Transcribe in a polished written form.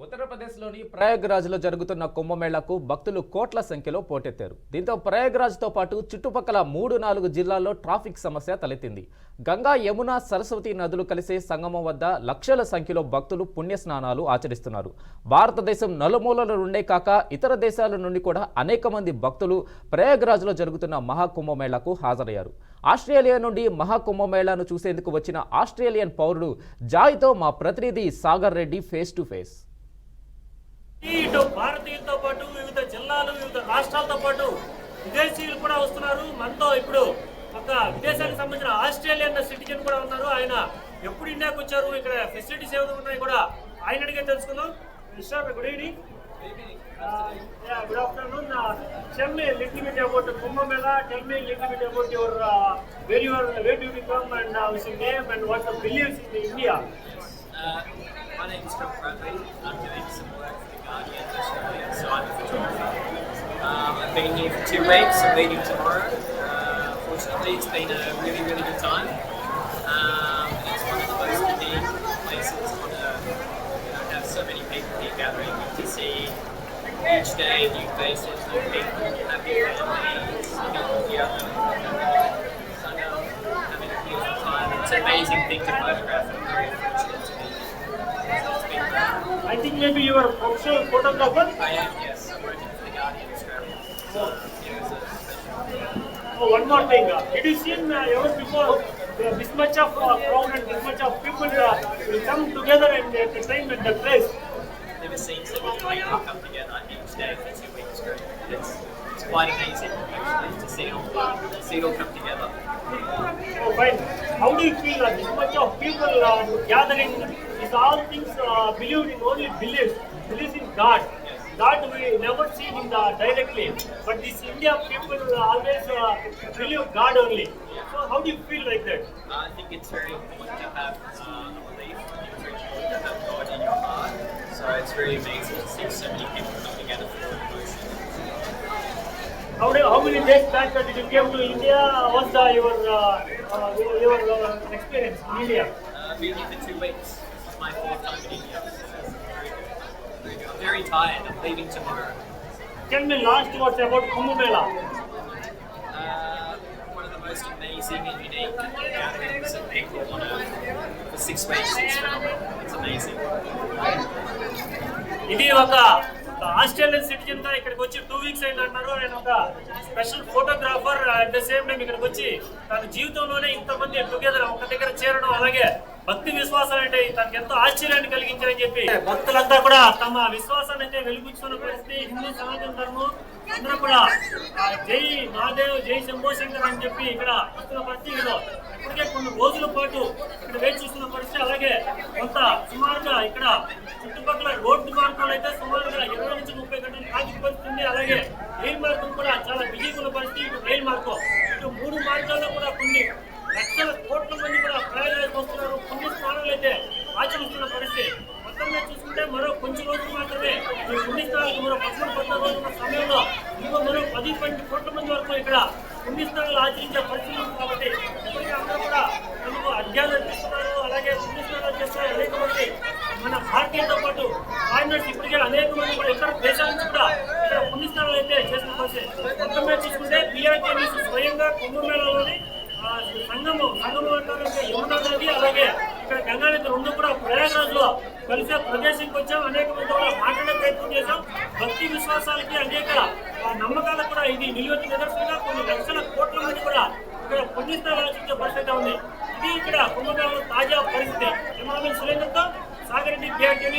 ఉత్తరప్రదేశ్లోని ప్రయాగ్రాజ్లో జరుగుతున్న కుంభమేళాకు భక్తులు కోట్ల సంఖ్యలో పోటెత్తారు. దీంతో ప్రయాగ్రాజ్తో పాటు చుట్టుపక్కల 3-4 జిల్లాల్లో ట్రాఫిక్ సమస్య తలెత్తింది. గంగా, యమున, సరస్వతి నదులు కలిసే సంగమం వద్ద లక్షల సంఖ్యలో భక్తులు పుణ్యస్నానాలు ఆచరిస్తున్నారు. భారతదేశం నలుమూలల నుండే కాక ఇతర దేశాల నుండి కూడా అనేక మంది భక్తులు ప్రయాగ్రాజ్లో జరుగుతున్న మహాకుంభమేళాకు హాజరయ్యారు. ఆస్ట్రేలియా నుండి మహాకుంభమేళాను చూసేందుకు వచ్చిన ఆస్ట్రేలియన్ పౌరుడు జాయ్తో మా ప్రతినిధి Sagar Reddy face to face. ఇటు భారతీయులతో పాటు వివిధ జిల్లాలు, వివిధ రాష్ట్రాలతో పాటు విదేశీయులు కూడా వస్తున్నారు. మనతో ఇప్పుడు ఒక విదేశానికి సంబంధించిన ఆస్ట్రేలియన్ సిటిజన్ కూడా ఉన్నారు. ఆయన ఎప్పుడు ఇండియాకి వచ్చారు, ఇక్కడ ఫెసిలిటీస్ ఏమైనా ఉన్నాయి కూడా ఆయన అడిగే తెలుసుకుందాం. Sir, good evening. Good afternoon. Tell me a little bit about Kumbh Mela. Tell me a little bit about your where do you come and what's your name and what the beliefs in India. My name is Scott Bradley. I'm doing some work for The Guardian Australia, so I'm a photographer. I've been here for 2 weeks. I'm leaving tomorrow. Fortunately, it's been a really, really good time. It's one of the most unique places on earth. Have so many people here gathering to see each day new faces, new people, happy families, people here having a beautiful time. It's an amazing thing to photograph. I'm very fortunate to be here. I think maybe you are a professional photographer. I am, yes. I'm working for The Guardian Australia. So, it was a special. Oh, one more thing. Did you see ever before this much of crowd and this much of people will come together and at the time at the place? Never seen so many people come together each day for 2 weeks straight. It's quite amazing actually to see it all come together. Oh, fine. How do you feel this much of people gathering? Is all things believed in only beliefs in God. God we never see him directly, but this India people always believe God only. So how do you feel like that? I think it's very important to have a belief. I think it's very important to have God in your heart. So it's very amazing to see so many people come together for one emotion. How many days back did you came to India? What's your experience in India? I've been here for 2 weeks. This is my 4th time in India. So it's very good. Very good. I'm very tired. I'm leaving tomorrow. Tell me last words about Kumbh Mela. One of the most amazing and unique gatherings of people on earth. For 6 weeks, it's phenomenal. It's amazing. ఇది ఒక Australian citizen గా ఇక్కడికి వచ్చి 2 weeks అయింది అంటున్నారు. ఆయన ఒక special photographer. At the same time ఇక్కడికి వచ్చి తన జీవితంలోనే ఇంతమంది టుగెదర్ ఒక దగ్గర చేరడం, అలాగే భక్తి విశ్వాసాలు అంటే తనకు ఎంతో ఆశ్చర్యాన్ని కలిగించారని చెప్పి భక్తులంతా కూడా తమ విశ్వాసాన్ని అయితే వెలిపించుకున్న పరిస్థితి. హిందూ సనాతన ధర్మం అందరూ కూడా జై మహాదేవ్, జై శంభో శంకర్ అని చెప్పి ఇక్కడ వస్తున్న పరిస్థితిలో ఇప్పటికే కొన్ని రోజుల పాటు ఇక్కడ వేచి చూస్తున్న పరిస్థితి. అలాగే కొంత సుమారుగా ఇక్కడ చుట్టుపక్కల రోడ్డు మార్గాలు అయితే సుమారుగా 20 నుంచి 30 గంటలు ట్రాఫిక్ పరిస్థితుంది. అలాగే రైలు మార్గం కూడా చాలా బిజీగా ఉన్న పరిస్థితి. ఇటు రైలు మార్గం, ఇటు 3 మార్గాల్లో కూడా కొన్ని లక్షల కోట్ల మంది కూడా ప్రయాణాలకు వస్తున్నారు. పుణ్య స్నానాలు అయితే ఆచరిస్తున్న పరిస్థితి. మొత్తం మీద చూసుకుంటే మరో కొంచెం రోజులు మాత్రమే ఈ పుణ్యస్థానాలకు మరో 14 రోజులు ఉన్న సమయంలో ఇంకో మరో 10-12 కోట్ల మంది వరకు ఇక్కడ పుణ్యస్థానాలు ఆచరించే పరిస్థితి ఉంది. కాబట్టి ఇప్పటికీ అందరూ కూడా మనకు అధ్యాయాలు చేస్తున్నారు, అలాగే పుణ్యస్థానాలు చేస్తున్నారు. అనేక మంది మన భారతీయులతో పాటు ఫారినర్స్ ఇప్పటికే అనేక మంది కూడా ఇతర దేశాల నుంచి కూడా ఇక్కడ పుణ్యస్థానాలు అయితే చేసిన పరిస్థితి. మొత్తం మీద చూసుకుంటే PRK న్యూస్ స్వయంగా కుంభమేళాలోని సంగమం అంటే యమునా నది, అలాగే ఇక్కడ గంగా నది రెండు కూడా ప్రయాగ్రాజ్ లో కలిసే ప్రదేశంకి వచ్చాం. అనేక మంది కూడా మాట్లాడే ప్రయత్నం చేశాం. భక్తి విశ్వాసాలకి, అనేక నమ్మకాలకు కూడా ఇది నిలువెత్తు నిదర్శనంగా కొన్ని లక్షల కోట్ల మంది కూడా ఇక్కడ పుణ్యస్థానాలు ఆచరించే పరిస్థితి ఉంది. ఇది ఇక్కడ కుంభమేళాలో తాజా పరిస్థితి. సురేంద్రతో సాగర్ రెడ్డి, PRK న్యూస్.